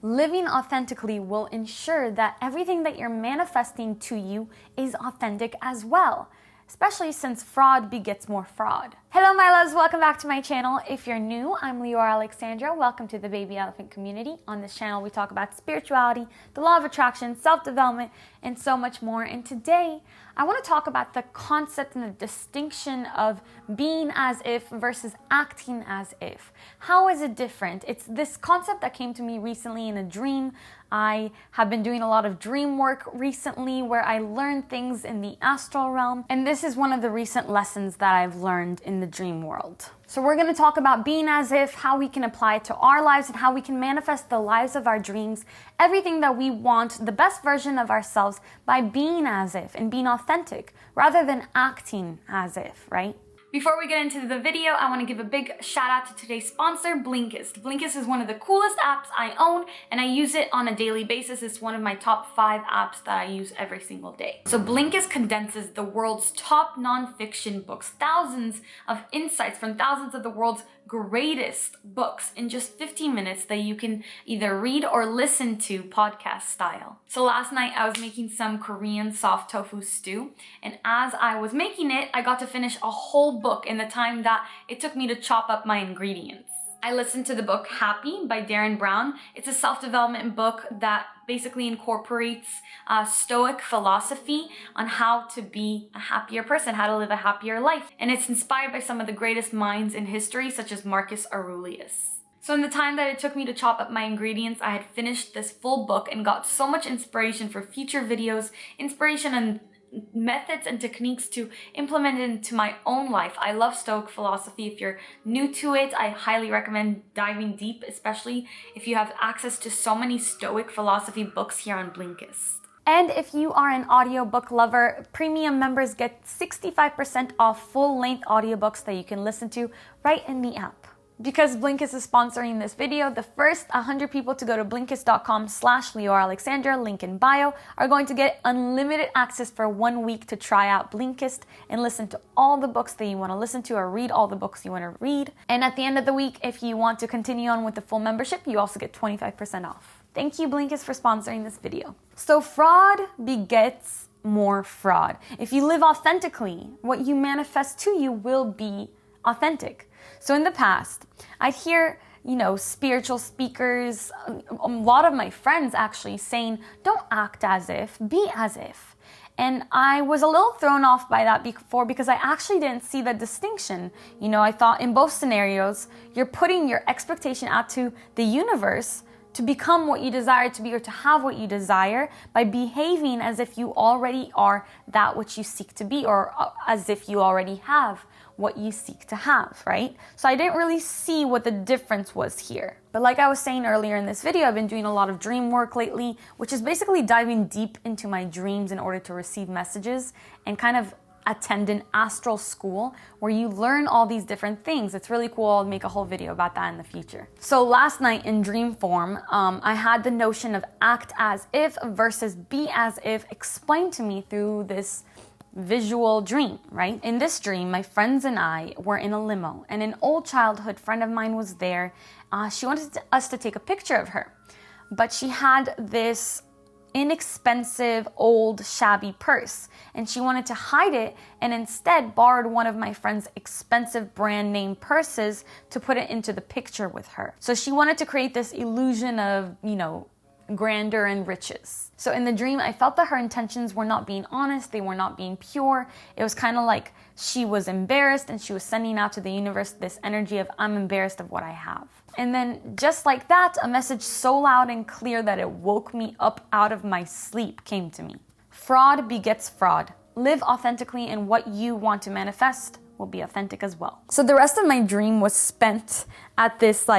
Living authentically will ensure that everything that you're manifesting to you is authentic as well, especially since fraud begets more fraud. Hello my loves, welcome back to my channel. If you're new, I'm Leeor Alexandra. Welcome to the Baby Elephant community. On this channel we talk about spirituality, the law of attraction, self-development, and so much more. And today I want to talk about the concept and the distinction of being as if versus acting as if. How is it different? It's this concept that came to me recently in a dream. I have been doing a lot of dream work recently where I learned things in the astral realm, and this is one of the recent lessons that I've learned in the dream world. So we're going to talk about being as if, how we can apply it to our lives, and how we can manifest the lives of our dreams, everything that we want, the best version of ourselves by being as if and being authentic rather than acting as if, right? Before we get into the video, I want to give a big shout out to today's sponsor, Blinkist. Blinkist is one of the coolest apps I own, and I use it on a daily basis. It's one of my top 5 apps that I use every single day. So Blinkist condenses the world's top nonfiction books, thousands of insights from thousands of the world's greatest books in just 15 minutes that you can either read or listen to podcast style. So last night I was making some Korean soft tofu stew, and as I was making it, I got to finish a whole book in the time that it took me to chop up my ingredients. I listened to the book Happy by Darren Brown. It's a self-development book that basically incorporates Stoic philosophy on how to be a happier person, how to live a happier life. And it's inspired by some of the greatest minds in history, such as Marcus Aurelius. So in the time that it took me to chop up my ingredients, I had finished this full book and got so much inspiration for future videos, inspiration and methods and techniques to implement into my own life. I love Stoic philosophy. If you're new to it, I highly recommend diving deep, especially if you have access to so many Stoic philosophy books here on Blinkist. And if you are an audiobook lover, premium members get 65% off full-length audiobooks that you can listen to right in the app. Because Blinkist is sponsoring this video, the first 100 people to go to Blinkist.com/Leeor Alexandra, link in bio, are going to get unlimited access for 1 week to try out Blinkist and listen to all the books that you want to listen to or read all the books you want to read. And at the end of the week, if you want to continue on with the full membership, you also get 25% off. Thank you, Blinkist, for sponsoring this video. So fraud begets more fraud. If you live authentically, what you manifest to you will be authentic. So in the past, I'd hear, spiritual speakers, a lot of my friends actually saying, don't act as if, be as if. And I was a little thrown off by that before because I actually didn't see the distinction. I thought in both scenarios, you're putting your expectation out to the universe to become what you desire to be or to have what you desire by behaving as if you already are that which you seek to be, or as if you already have what you seek to have, right? So I didn't really see what the difference was here. But like I was saying earlier in this video, I've been doing a lot of dream work lately, which is basically diving deep into my dreams in order to receive messages and kind of attend an astral school where you learn all these different things. It's really cool. I'll make a whole video about that in the future. So last night in dream form, I had the notion of act as if versus be as if explained to me through this visual dream, right? In this dream, my friends and I were in a limo, and an old childhood friend of mine was there. She wanted us to take a picture of her, but she had this inexpensive, old, shabby purse, and she wanted to hide it and instead borrowed one of my friend's expensive brand name purses to put it into the picture with her. So she wanted to create this illusion of, grandeur and riches. So in the dream, I felt that her intentions were not being honest, they were not being pure. It was kind of like she was embarrassed and she was sending out to the universe this energy of, I'm embarrassed of what I have. And then just like that, a message so loud and clear that it woke me up out of my sleep came to me. Fraud begets fraud. Live authentically, and what you want to manifest will be authentic as well. So the rest of my dream was spent at this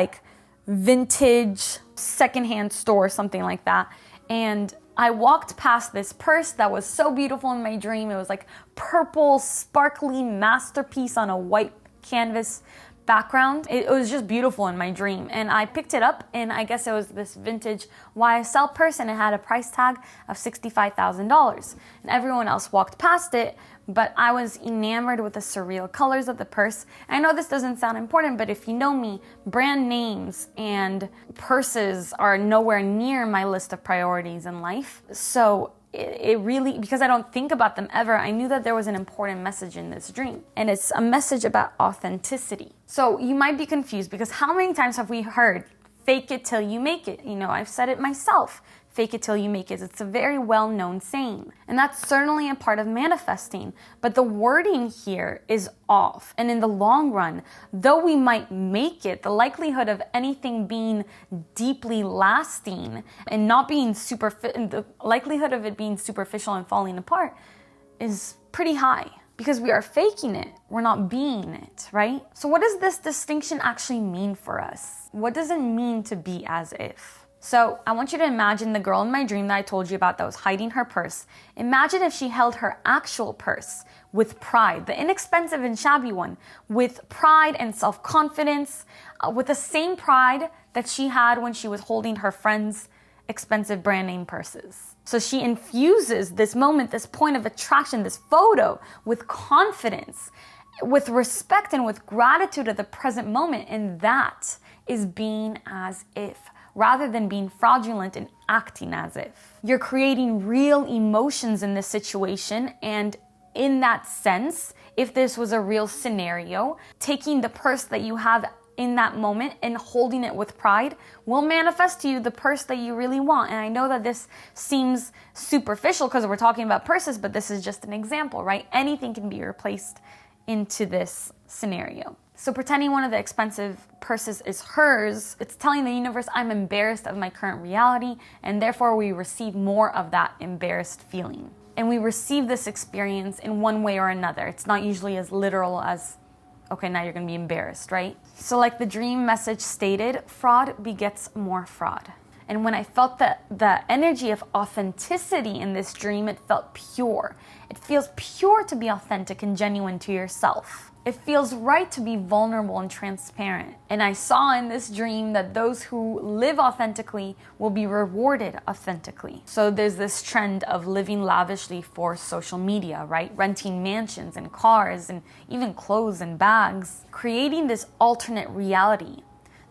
vintage secondhand store, something like that. And I walked past this purse that was so beautiful in my dream. It was like purple, sparkly masterpiece on a white canvas, background. It was just beautiful in my dream. And I picked it up, and I guess it was this vintage YSL purse, and it had a price tag of $65,000. And everyone else walked past it, but I was enamored with the surreal colors of the purse. I know this doesn't sound important, but if you know me, brand names and purses are nowhere near my list of priorities in life. So it really, because I don't think about them ever, I knew that there was an important message in this dream. And it's a message about authenticity. So you might be confused, because how many times have we heard, fake it till you make it? You know, I've said it myself. Fake it till you make it. It's a very well-known saying. And that's certainly a part of manifesting. But the wording here is off. And in the long run, though we might make it, the likelihood of anything being deeply lasting and not being the likelihood of it being superficial and falling apart is pretty high. Because we are faking it, we're not being it, right? So what does this distinction actually mean for us? What does it mean to be as if? So I want you to imagine the girl in my dream that I told you about that was hiding her purse. Imagine if she held her actual purse with pride, the inexpensive and shabby one, with pride and self-confidence, with the same pride that she had when she was holding her friend's expensive brand name purses. So she infuses this moment, this point of attraction, this photo with confidence, with respect and with gratitude of the present moment. And that is being as if, rather than being fraudulent and acting as if. You're creating real emotions in this situation, and in that sense, if this was a real scenario, taking the purse that you have in that moment and holding it with pride will manifest to you the purse that you really want. And I know that this seems superficial because we're talking about purses, but this is just an example, right? Anything can be replaced into this scenario. So pretending one of the expensive purses is hers, it's telling the universe, I'm embarrassed of my current reality, and therefore we receive more of that embarrassed feeling. And we receive this experience in one way or another. It's not usually as literal as, okay, now you're gonna be embarrassed, right? So like the dream message stated, fraud begets more fraud. And when I felt the energy of authenticity in this dream, it felt pure. It feels pure to be authentic and genuine to yourself. It feels right to be vulnerable and transparent. And I saw in this dream that those who live authentically will be rewarded authentically. So there's this trend of living lavishly for social media, right? Renting mansions and cars and even clothes and bags. Creating this alternate reality.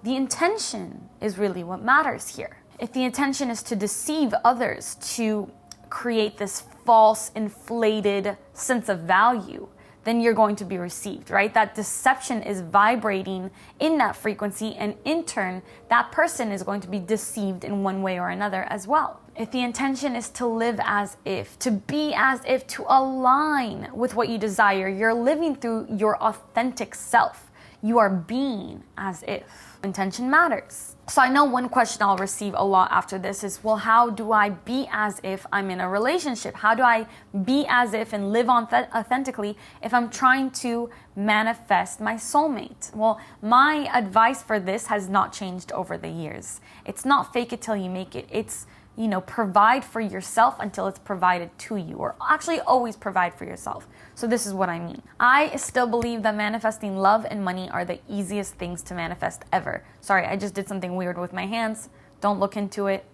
The intention is really what matters here. If the intention is to deceive others, to create this false, inflated sense of value, then you're going to be received, right? That deception is vibrating in that frequency, and in turn, that person is going to be deceived in one way or another as well. If the intention is to live as if, to be as if, to align with what you desire, you're living through your authentic self. You are being as if. Intention matters. So I know one question I'll receive a lot after this is, well, how do I be as if I'm in a relationship? How do I be as if and live authentically if I'm trying to manifest my soulmate? Well, my advice for this has not changed over the years. It's not fake it till you make it. It's, provide for yourself until it's provided to you, or actually always provide for yourself. So this is what I mean. I still believe that manifesting love and money are the easiest things to manifest ever. Sorry, I just did something weird with my hands. Don't look into it.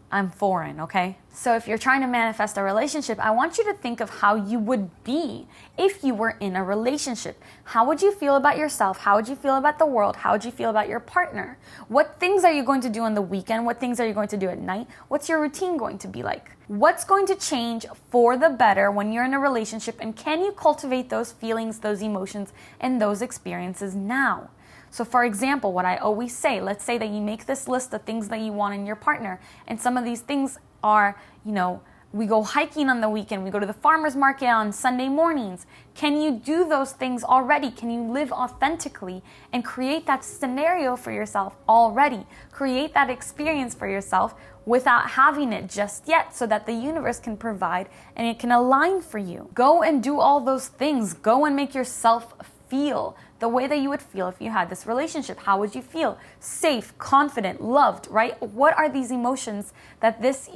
I'm foreign, okay? So if you're trying to manifest a relationship, I want you to think of how you would be if you were in a relationship. How would you feel about yourself? How would you feel about the world? How would you feel about your partner? What things are you going to do on the weekend? What things are you going to do at night? What's your routine going to be like? What's going to change for the better when you're in a relationship? And can you cultivate those feelings, those emotions, and those experiences now? So for example, what I always say, let's say that you make this list of things that you want in your partner. And some of these things are, we go hiking on the weekend, we go to the farmer's market on Sunday mornings. Can you do those things already? Can you live authentically and create that scenario for yourself already? Create that experience for yourself without having it just yet, so that the universe can provide and it can align for you. Go and do all those things. Go and make yourself feel the way that you would feel if you had this relationship. How would you feel? Safe, confident, loved, right? What are these emotions that this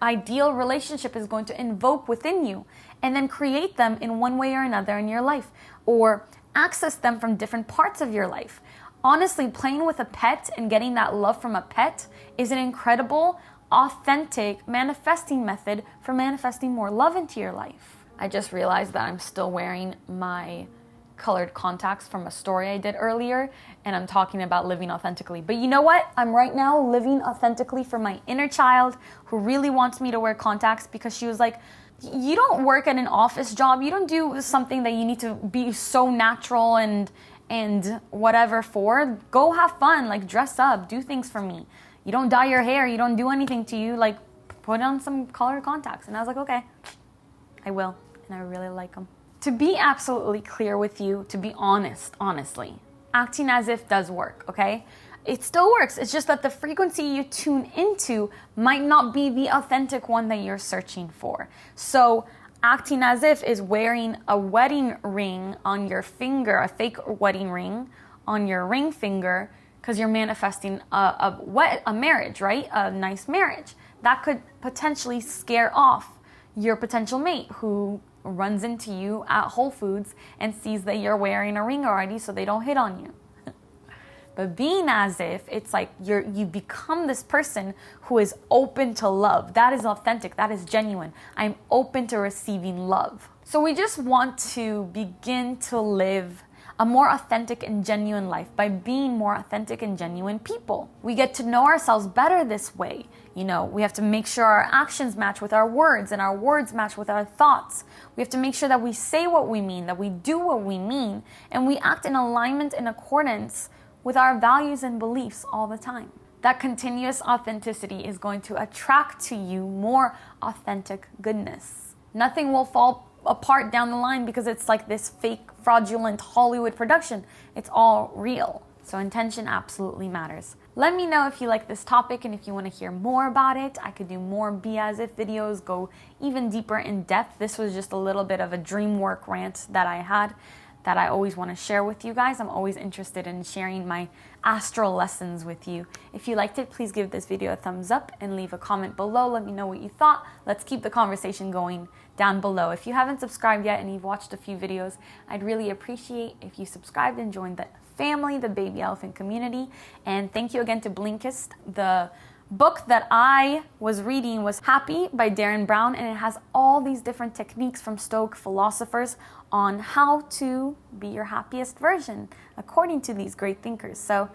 ideal relationship is going to invoke within you? And then create them in one way or another in your life. Or access them from different parts of your life. Honestly, playing with a pet and getting that love from a pet is an incredible, authentic manifesting method for manifesting more love into your life. I just realized that I'm still wearing my colored contacts from a story I did earlier, and I'm talking about living authentically. But you know what? I'm right now living authentically for my inner child who really wants me to wear contacts, because she was like, you don't work at an office job. You don't do something that you need to be so natural and whatever for. Go have fun, like dress up, do things for me. You don't dye your hair, you don't do anything to you, like put on some colored contacts. And I was like, okay, I will. And I really like them. To be absolutely clear with you, to be honest, honestly, acting as if does work, okay? It still works. It's just that the frequency you tune into might not be the authentic one that you're searching for. So acting as if is wearing a wedding ring on your finger, a fake wedding ring on your ring finger, because you're manifesting a marriage, right? A nice marriage. That could potentially scare off your potential mate who runs into you at Whole Foods and sees that you're wearing a ring already, so they don't hit on you. But being as if, it's like you become this person who is open to love. That is authentic. That is genuine. I'm open to receiving love. So we just want to begin to live a more authentic and genuine life by being more authentic and genuine people. We get to know ourselves better this way. You know, we have to make sure our actions match with our words and our words match with our thoughts. We have to make sure that we say what we mean, that we do what we mean, and we act in alignment and accordance with our values and beliefs all the time. That continuous authenticity is going to attract to you more authentic goodness. Nothing will fall apart down the line because it's like this fake, fraudulent Hollywood production. It's all real. So intention absolutely matters. Let me know if you like this topic and if you want to hear more about it. I could do more Be As If videos, go even deeper in depth. This was just a little bit of a dream work rant that I had that I always want to share with you guys. I'm always interested in sharing my astral lessons with you. If you liked it, please give this video a thumbs up and leave a comment below. Let me know what you thought. Let's keep the conversation going down below. If you haven't subscribed yet and you've watched a few videos, I'd really appreciate if you subscribed and joined the family, the Baby Elephant community. And thank you again to Blinkist. The book that I was reading was Happy by Darren Brown, and it has all these different techniques from Stoic philosophers on how to be your happiest version according to these great thinkers. So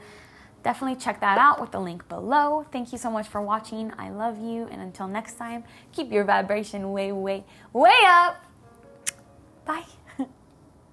definitely check that out with the link below. Thank you so much for watching. I love you, and until next time, keep your vibration way, way, way up. Bye.